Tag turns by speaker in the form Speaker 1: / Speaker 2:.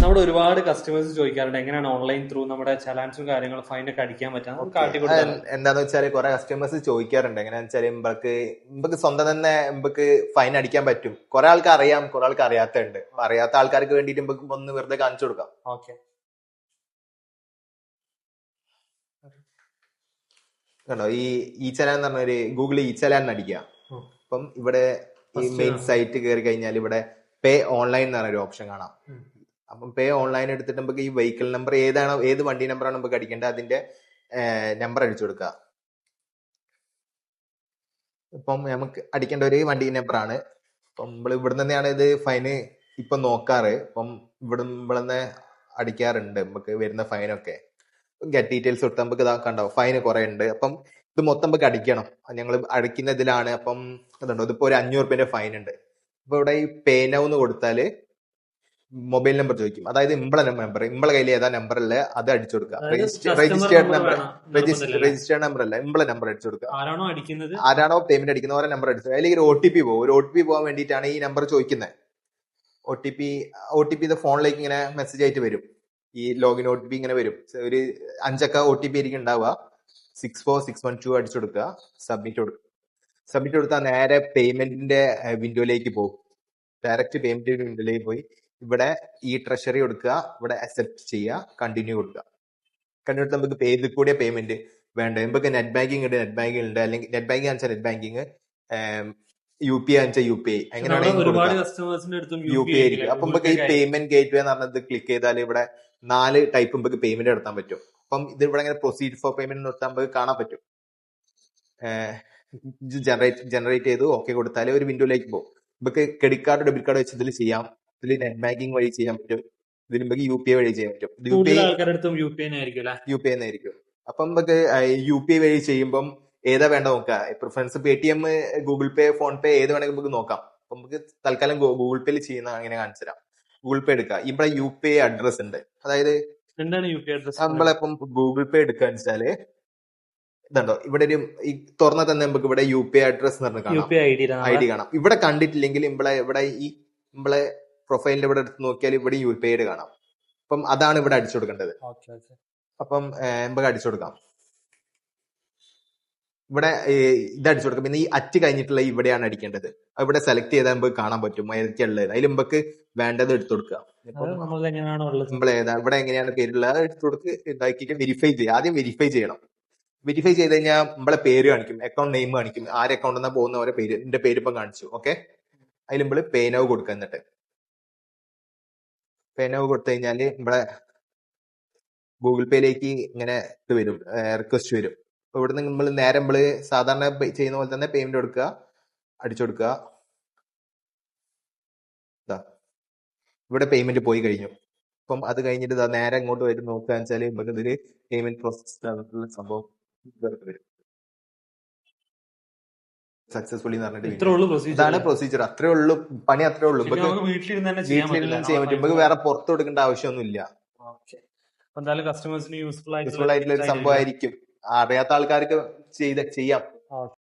Speaker 1: നമ്മുടെ ഒരുപാട് കസ്റ്റമേഴ്സ് ചോദിക്കാറുണ്ട് എങ്ങനെയാണ് ഓൺലൈൻ ത്രൂ നമ്മുടെ ചലാൻസും കാര്യങ്ങളും ഫൈനൊക്കെ അടിക്കാൻ പറ്റുക, നമുക്ക് കാട്ടിക്കൊടുക്കാൻ.
Speaker 2: എന്താന്ന് വെച്ചാല് കുറെ കസ്റ്റമേഴ്സ് ചോദിക്കാറുണ്ട് എങ്ങനെയാന്ന് വെച്ചാല് ഇമ്പക്ക് സ്വന്തം തന്നെ ഇമ്പക്ക് ഫൈൻ അടിക്കാൻ പറ്റും. കുറെ ആൾക്ക് അറിയാം, കുറെ ആൾക്ക് അറിയാത്തുണ്ട്. അറിയാത്ത ആൾക്കാർക്ക് വേണ്ടിയിട്ട് ഇമ്പക്ക് ഒന്ന് വെറുതെ കാണിച്ചു കൊടുക്കാം.
Speaker 1: ഓക്കെ,
Speaker 2: കണ്ടോ, ഈ ചലാൻ എന്ന് പറഞ്ഞ ഒരു ഗൂഗിൾ ഈ ചലാൻ അടിക്കുക. അപ്പം ഇവിടെ ഈ മെയിൻ സൈറ്റ് കയറി കഴിഞ്ഞാൽ ഇവിടെ പേ ഓൺലൈൻ എന്ന് പറഞ്ഞൊരു ഓപ്ഷൻ കാണാം. അപ്പം പേ ഓൺലൈൻ എടുത്തിട്ട് നമുക്ക് ഈ വെഹിക്കിൾ നമ്പർ ഏതാണോ, ഏത് വണ്ടി നമ്പറാണ് നമുക്ക് അടിക്കേണ്ടത് അതിന്റെ നമ്പർ അടിച്ചു കൊടുക്കുക. ഇപ്പം നമുക്ക് അടിക്കേണ്ട ഒരു വണ്ടി നമ്പറാണ്. അപ്പം നമ്മൾ ഇവിടെ തന്നെയാണ് ഇത് ഫൈന് ഇപ്പൊ നോക്കാറ്. അപ്പം ഇവിടെ അടിക്കാറുണ്ട് നമുക്ക് വരുന്ന ഫൈനൊക്കെ. ഗെറ്റ് ഡീറ്റെയിൽസ് കൊടുത്താൽ നമുക്ക് ഇതാ കണ്ടോ, ഫൈന് കുറെ ഉണ്ട്. അപ്പം ഇത് മൊത്തം നമുക്ക് അടിക്കണം. ഞങ്ങൾ അടിക്കുന്ന ഇതിലാണ്. അപ്പം അതുണ്ടോ, ഇതിപ്പോ ഒരു 500 രൂപേന്റെ ഫൈൻ ഉണ്ട്. അപ്പൊ ഇവിടെ ഈ പേ നൗ എന്ന് കൊടുത്താല് മൊബൈൽ നമ്പർ ചോദിക്കും. അതായത് ഇമ്പളെ കയ്യിൽ ഏതാ നമ്പർ അല്ലേ അത് അടിച്ചു കൊടുക്കുക. രജിസ്റ്റേർഡ് നമ്പർ അല്ല, ഇമ്പളെ നമ്പർ അടിച്ചു കൊടുക്കുക. ആരാണോ പേയ്മെന്റ് അടിക്കുന്നത് ഓരോ നമ്പർ അടിച്ചു. അതിലേക്ക് ഒരു OTP പോകും. ഒരു OTP പോകാൻ വേണ്ടിയിട്ടാണ് ഈ നമ്പർ ചോദിക്കുന്നത്. OTP ഇത് ഫോണിലേക്ക് ഇങ്ങനെ മെസ്സേജ് ആയിട്ട് വരും. ഈ ലോഗിൻ OTP ഇങ്ങനെ വരും. ഒരു 5 അക്ക OTP ആയിരിക്കും ഉണ്ടാവുക. 64612 അടിച്ചു കൊടുക്കുക. സബ്മിറ്റ് കൊടുത്താൽ നേരെ പേയ്മെന്റിന്റെ വിൻഡോയിലേക്ക് പോകും. ഡയറക്റ്റ് പേയ്മെന്റ് വിൻഡോയിലേക്ക് പോയി ഇവിടെ ഈ ട്രഷറി കൊടുക്കുക, ഇവിടെ അക്സെപ്റ്റ് ചെയ്യുക, കണ്ടിന്യൂ കൊടുക്കുക. കണ്ടിന്യൂ നമുക്ക് ഇത് കൂടിയ പേയ്മെന്റ് വേണ്ട. നമുക്ക് നെറ്റ് ബാങ്കിങ് ഉണ്ട്, അല്ലെങ്കിൽ നെറ്റ് ബാങ്കിങ് ആണെന്ന് വെച്ചാൽ നെറ്റ് ബാങ്കിങ്, UPI ആണെന്ന് വെച്ചാൽ UPI, അങ്ങനെയാണ് UPI ആയിരിക്കും. അപ്പൊ നമുക്ക് ഈ പേയ്മെന്റ് ഗേറ്റ് വേ എന്ന് പറഞ്ഞത് ക്ലിക്ക് ചെയ്താൽ ഇവിടെ 4 ടൈപ്പ് നമുക്ക് പേയ്മെന്റ് നടത്താൻ പറ്റും. അപ്പം ഇത് ഇവിടെ ഇങ്ങനെ പ്രൊസീഡ് ഫോർ പേയ്മെന്റ് നടത്താൻ നമുക്ക് കാണാൻ പറ്റും. ജനറേറ്റ് ചെയ്ത് ഓക്കെ കൊടുത്താൽ ഒരു വിൻഡോയിലേക്ക് പോകും. നമുക്ക് ക്രെഡിറ്റ് കാർഡ്, ഡെബിറ്റ് കാർഡ് വെച്ച് ഇതിൽ ചെയ്യാം. ഇതിൽ നെറ്റ് ബാങ്കിങ് വഴി ചെയ്യാൻ പറ്റും. ഇതിൽ നമുക്ക് UPI വഴി ചെയ്യാൻ പറ്റും. UPI എന്നായിരിക്കും. അപ്പം നമുക്ക് UPI വഴി ചെയ്യുമ്പം ഏതാ വേണ്ട നോക്കാം. പ്രിഫറൻസ് Paytm, ഗൂഗിൾ പേ, ഫോൺ പേ ഏത് വേണമെങ്കിൽ നമുക്ക് നോക്കാം. അപ്പൊ നമുക്ക് തൽക്കാലം ഗൂഗിൾ പേയിൽ ചെയ്യുന്ന അങ്ങനെ കാണിച്ചു തരാം. ഗൂഗിൾ പേ എടുക്കുക. ഇവിടെ UPI അഡ്രസ് ഉണ്ട്. അതായത് നമ്മളിപ്പം ഗൂഗിൾ പേ എടുക്കുക വെച്ചാല് ഇതുണ്ടോ, ഇവിടെ ഒരു തുറന്ന തന്നെ നമുക്ക് ഇവിടെ UPI അഡ്രസ് എന്ന് പറഞ്ഞ് കാണാം, ID കാണാം. ഇവിടെ കണ്ടിട്ടില്ലെങ്കിൽ ഇവിടെ പ്രൊഫൈലിന്റെ ഇവിടെ എടുത്ത് നോക്കിയാൽ ഇവിടെ UPI ID കാണാം. അപ്പം അതാണ് ഇവിടെ അടിച്ചു കൊടുക്കേണ്ടത്. അപ്പം നമുക്ക് അടിച്ചു കൊടുക്കാം. ഇവിടെ ഇത് അടിച്ചു കൊടുക്കാം. പിന്നെ ഈ അറ്റ് കഴിഞ്ഞിട്ടുള്ള ഇവിടെയാണ് അടിക്കേണ്ടത്. ഇവിടെ സെലക്ട് ചെയ്താൽ നമുക്ക് കാണാൻ പറ്റും ഏതൊക്കെയുള്ളത്. അതിൽ നമുക്ക് വേണ്ടത് എടുത്തു കൊടുക്കുക. ഇവിടെ എങ്ങനെയാണ് പേരുള്ളത് എടുത്തു കൊടുത്ത് ഇതാക്കിയിട്ട് വെരിഫൈ ചെയ്യുക. ആദ്യം വെരിഫൈ ചെയ്യണം. വെരിഫൈ ചെയ്ത് കഴിഞ്ഞാൽ നമ്മളെ പേര് കാണിക്കും, അക്കൗണ്ട് നെയിം കാണിക്കും, ആരെ അക്കൗണ്ടിൽ നിന്നാ പോകുന്ന ഓരോ പേര്. എന്റെ പേര് ഇപ്പം കാണിച്ചു. ഓക്കെ, അതിൽ നമ്മൾ പേ നൗ കൊടുക്കുക. എന്നിട്ട് പേ നൗ കൊടുത്തു കഴിഞ്ഞാല് ഇവിടെ ഗൂഗിൾ പേയിലേക്ക് ഇങ്ങനെ ഇത് വരും, റിക്വസ്റ്റ് വരും. അപ്പൊ ഇവിടെ നമ്മൾ നേരെ സാധാരണ ചെയ്യുന്ന പോലെ തന്നെ പേയ്മെന്റ് കൊടുക്കുക, അടിച്ചു കൊടുക്കുക. ഇവിടെ പേയ്മെന്റ് പോയി കഴിഞ്ഞു. അപ്പം അത് കഴിഞ്ഞിട്ട് നേരെ ഇങ്ങോട്ട് വരും. നോക്കുക വെച്ചാൽ നമുക്ക് ഇതില് പേയ്മെന്റ് പ്രോസസ് സംഭവം വരും. സക്സസ്ഫുള്ളി എന്ന് പറഞ്ഞിട്ട് ഇതാണ് പ്രൊസീജിയർ. അത്രേ ഉള്ളൂ, പണി അത്രേ ഉള്ളൂ. വീട്ടിലിരുന്ന് ചെയ്യാൻ പറ്റും. നമുക്ക് വേറെ പുറത്തു കൊടുക്കേണ്ട ആവശ്യമൊന്നുമില്ല. യൂസ്ഫുൾ ആയിട്ടുള്ള ഒരു സംഭവമായിരിക്കും. അറിയാത്ത ആൾക്കാർക്ക് ചെയ്യാം.